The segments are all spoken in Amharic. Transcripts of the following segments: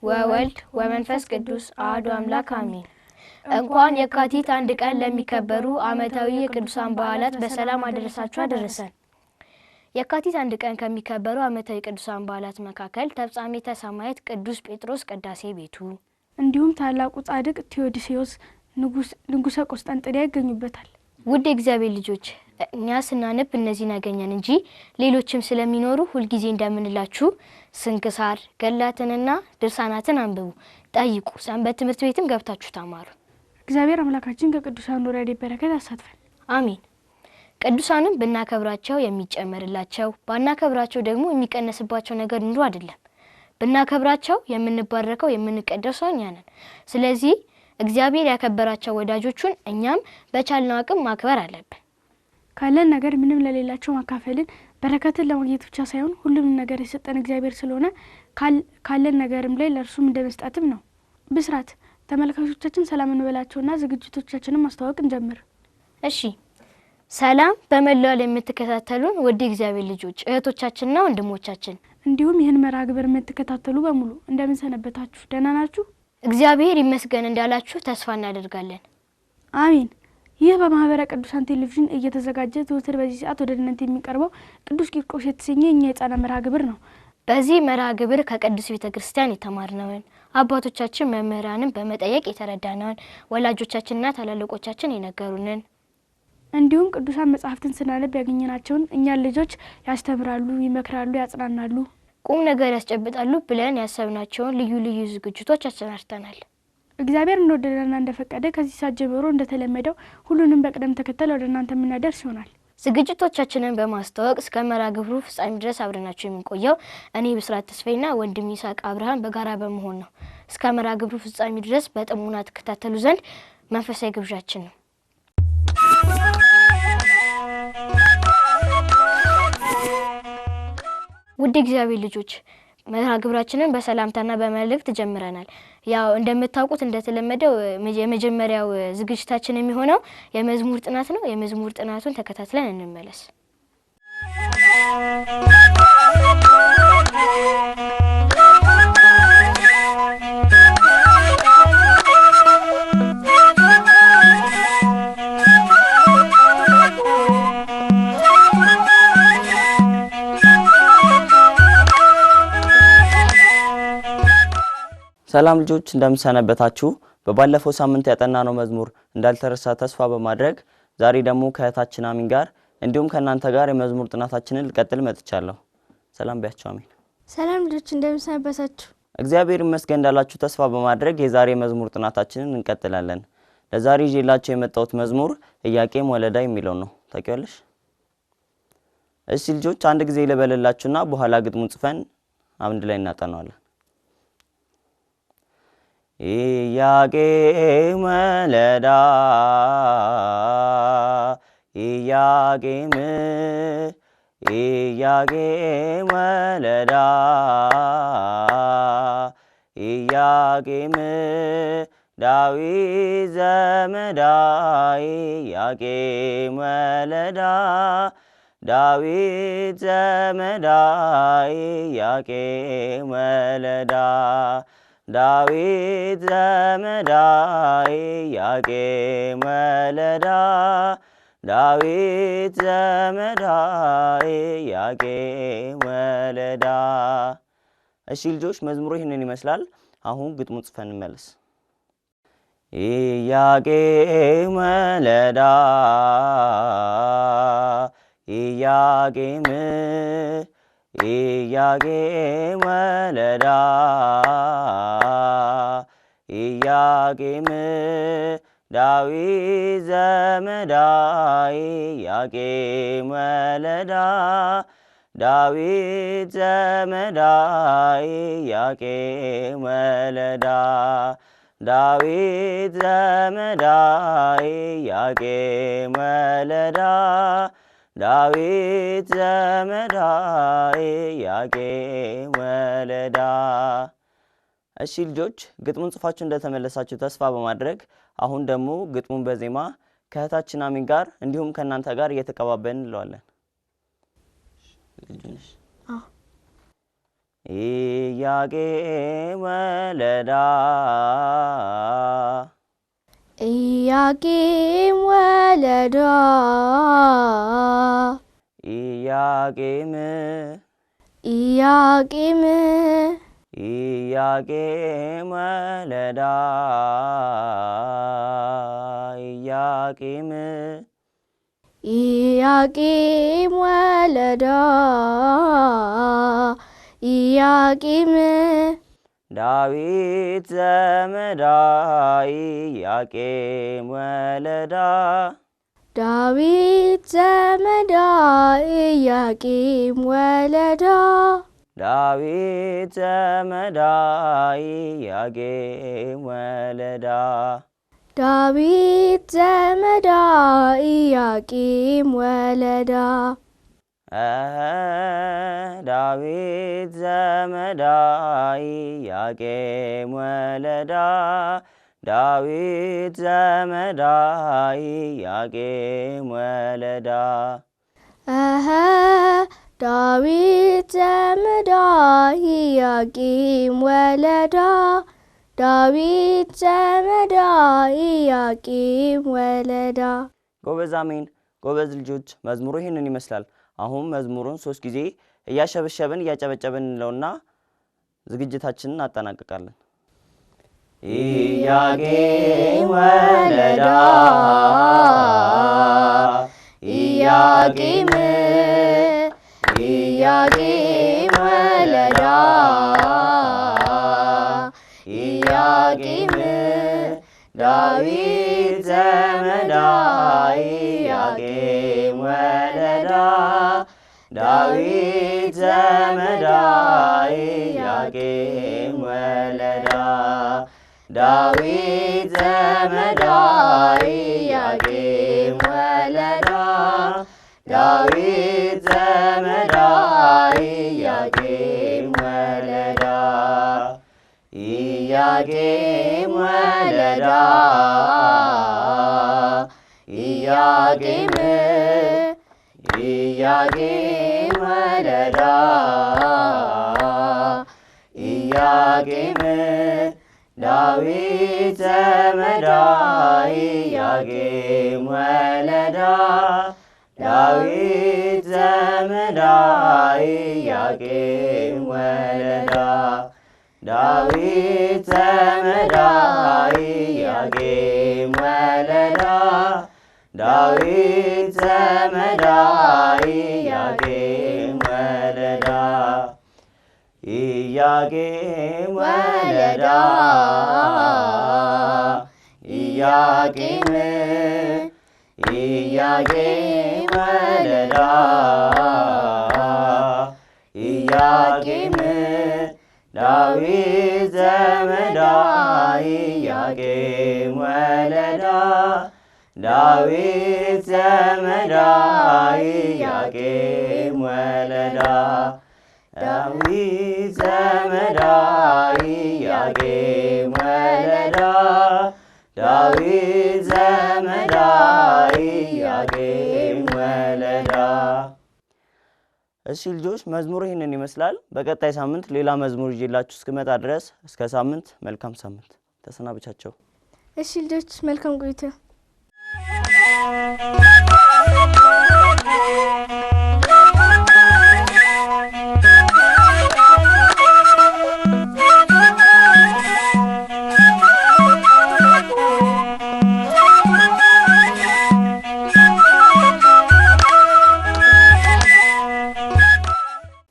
ወወልድ ወመንፈስ ቅዱስ አሐዱ አምላክ አሜን። እንኳን የካቲት አንድ ቀን ለሚከበሩ ዓመታዊ የቅዱሳን በዓላት በሰላም አደረሳችሁ አደረሰን። የካቲት አንድ ቀን ከሚከበሩ ዓመታዊ ቅዱሳን በዓላት መካከል ተፍጻሜተ ሰማዕታት ቅዱስ ጴጥሮስ ቅዳሴ ቤቱ እንዲሁም ታላቁ ጻድቅ ቴዎዶስዮስ ንጉሠ ቆስጠንጥንያ ይገኙበታል። ውድ እግዚአብሔር ልጆች እኛ ስናነብ እነዚህን ያገኘን እንጂ ሌሎችም ስለሚኖሩ ሁልጊዜ እንደምንላችሁ ስንክሳር ገላትንና ድርሳናትን አንብቡ፣ ጠይቁ፣ ሰንበት ትምህርት ቤትም ገብታችሁ ተማሩ። እግዚአብሔር አምላካችን ከቅዱሳን ኑሪያዴ በረከት ያሳትፈን፣ አሜን። ቅዱሳንም ብናከብራቸው የሚጨመርላቸው ባናከብራቸው ደግሞ የሚቀነስባቸው ነገር ኑሮ አይደለም። ብናከብራቸው የምንባረከው የምንቀደሰው እኛ ነን። ስለዚህ እግዚአብሔር ያከበራቸው ወዳጆቹን እኛም በቻልነው አቅም ማክበር አለብን። ካለን ነገር ምንም ለሌላቸው ማካፈልን በረከትን ለማግኘት ብቻ ሳይሆን ሁሉንም ነገር የሰጠን እግዚአብሔር ስለሆነ ካለን ነገርም ላይ ለእርሱም እንደመስጠትም ነው። ብስራት ተመልካቾቻችን ሰላም እንበላቸውና ዝግጅቶቻችንን ማስተዋወቅ እንጀምር። እሺ፣ ሰላም በመላው ዓለም የምትከታተሉን ውድ እግዚአብሔር ልጆች እህቶቻችንና ወንድሞቻችን፣ እንዲሁም ይህን መርሃ ግብር የምትከታተሉ በሙሉ እንደምን ሰነበታችሁ? ደህና ናችሁ? እግዚአብሔር ይመስገን እንዳላችሁ ተስፋ እናደርጋለን። አሜን። ይህ በማህበረ ቅዱሳን ቴሌቪዥን እየተዘጋጀ ዘወትር በዚህ ሰዓት ወደ እናንተ የሚቀርበው ቅዱስ ቂርቆስ የተሰኘ የኛ የሕፃናት መርሃ ግብር ነው። በዚህ መርሃ ግብር ከቅዱስ ቤተክርስቲያን የተማርነውን አባቶቻችን መምህራንን በመጠየቅ የተረዳነውን ወላጆቻችንና ታላላቆቻችን የነገሩንን እንዲሁም ቅዱሳን መጻሕፍትን ስናነብ ያገኘናቸውን እኛን ልጆች ያስተምራሉ፣ ይመክራሉ፣ ያጽናናሉ፣ ቁም ነገር ያስጨብጣሉ ብለን ያሰብናቸውን ልዩ ልዩ ዝግጅቶች አሰናድተናል። እግዚአብሔር እንደወደደና እንደፈቀደ ከዚህ ሰዓት ጀምሮ እንደተለመደው ሁሉንም በቅደም ተከተል ወደ እናንተ የምናደርስ ይሆናል። ዝግጅቶቻችንን በማስተዋወቅ እስከ መርሃ ግብሩ ፍጻሜ ድረስ አብረናችሁ የምንቆየው እኔ ብስራት ተስፋዬና ወንድም ይስሐቅ አብርሃም በጋራ በመሆን ነው። እስከ መርሃ ግብሩ ፍጻሜ ድረስ በጥሞና ተከታተሉ ዘንድ መንፈሳዊ ግብዣችን ነው። ውድ እግዚአብሔር ልጆች መርሃ ግብራችንን በሰላምታና በመልእክት ጀምረናል። ያው እንደምታውቁት እንደተለመደው የመጀመሪያው ዝግጅታችን የሚሆነው የመዝሙር ጥናት ነው። የመዝሙር ጥናቱን ተከታትለን እንመለስ። ሰላም ልጆች እንደምሰነበታችሁ። በባለፈው ሳምንት ያጠናነው መዝሙር እንዳልተረሳ ተስፋ በማድረግ ዛሬ ደግሞ ከእህታችን አሚን ጋር እንዲሁም ከእናንተ ጋር የመዝሙር ጥናታችንን ልቀጥል መጥቻለሁ። ሰላም ቢያችሁ። አሚን። ሰላም ልጆች እንደምሰነበታችሁ። እግዚአብሔር ይመስገን እንዳላችሁ ተስፋ በማድረግ የዛሬ መዝሙር ጥናታችንን እንቀጥላለን። ለዛሬ ይዤላችሁ የመጣሁት መዝሙር ኢያቄም ወለዳ የሚለው ነው። ታውቂዋለሽ? እሺ ልጆች አንድ ጊዜ ልበልላችሁና በኋላ ግጥሙን ጽፈን አንድ ላይ እናጠናዋለን። ኢያቄም ወለዳ ኢያቄም ወለዳ ኢያቄም ዳዊት ዘመዳ ኢያቄም ወለዳ ዳዊት ዘመዳ ኢያቄም ወለዳ ዳዊት ዘመዳ ኢያቄም ወለዳ ዳዊት ዘመዳ ኢያቄም ወለዳ። እሺ ልጆች መዝሙሩ ይህንን ይመስላል። አሁን ግጥሙ ጽፈን እንመለስ። ኢያቄም ወለዳ ኢያቄም ወለዳ ኢያቄም ዳዊት ዘመዳ ኢያቄም ወለዳ ዳዊት ዘመዳ ኢያቄም ወለዳ ዳዊት ዘመዳ ኢያቄም ወለዳ ዳዊት ዘመዳ ኢያቄም ወለዳ። እሺ ልጆች ግጥሙን ጽፋችሁ እንደተመለሳችሁ ተስፋ በማድረግ አሁን ደግሞ ግጥሙን በዜማ ከእህታችን አሚን ጋር እንዲሁም ከእናንተ ጋር እየተቀባበልን እንለዋለን። ኢያቄም ወለዳ ኢያቄም ወለዳ ኢያቄም ኢያቄም ኢያቄም ወለዳ ኢያቄም ኢያቄም ወለዳ ኢያቄም ዳዊት ዘመዳ ኢያቄም ወለዳ ዳዊት ዘመዳ ኢያቄም ወለዳ ዳዊት ዘመዳ ኢያቄም ወለዳ ዳዊት ዘመዳ ኢያቄም ወለዳ ዳዊት ዘመዳ ኢያቄም ወለዳ ዳዊት ዘመዳ ኢያቄም ወለዳ ዳዊት ዘመዳ ኢያቄም ወለዳ ዳዊት ዘመዳ ኢያቄም ወለዳ። ጎበዝ አሜን። ጎበዝ ልጆች መዝሙሩ ይህንን ይመስላል። አሁን መዝሙሩን 3 ጊዜ እያሸበሸብን እያጨበጨብን እንለውና ዝግጅታችንን እናጠናቅቃለን። ኢያቄም ወለዳ ኢያቄም ኢያቄም ወለዳ ኢያቄም ዳዊት ዘመዳ ኢያቄም ወለዳ ዳዊት ዘመዳ ኢያቄም ወለዳ ዳዊት ዘመዳ ኢያቄም ወለዳ ዳዊት ዘመዳ ኢያቄም ወለዳ ኢያቄም ወለዳ ኢያቄም ኢያቄም ወለዳ ኢያቄም ዳዊት ዘመዳ ኢያቄም ወለዳ ዳዊት ዘመዳ ኢያቄም ወለዳ ዳዊት ዘመዳ ኢያቄም ወለዳ ዳዊት ዘመዳ ኢያቄም ወለዳ ኢያቄም ወለዳ ኢያቄም ኢያቄም ወለዳ ኢያቄም ዳዊት ዘመዳ ኢያቄም ወለዳ ዳዊት ዘመዳ ኢያቄም ወለዳ ዳዊት ዘመዳ ኢያቄም ወለዳ ዳዊት ዘመዳ ኢያቄም ወለዳ። እሺ ልጆች መዝሙሩ ይህንን ይመስላል። በቀጣይ ሳምንት ሌላ መዝሙር ይዤላችሁ እስክመጣ ድረስ እስከ ሳምንት መልካም ሳምንት። ተሰናብቻቸው። እሺ ልጆች መልካም ቆይታ።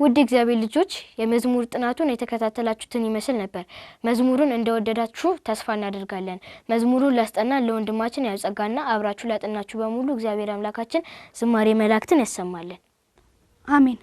ውድ እግዚአብሔር ልጆች የመዝሙር ጥናቱን የተከታተላችሁትን ይመስል ነበር። መዝሙሩን እንደወደዳችሁ ተስፋ እናደርጋለን። መዝሙሩን ላስጠናን ለወንድማችን ያጸጋና አብራችሁ ላጠናችሁ በሙሉ እግዚአብሔር አምላካችን ዝማሬ መላእክትን ያሰማልን። አሜን።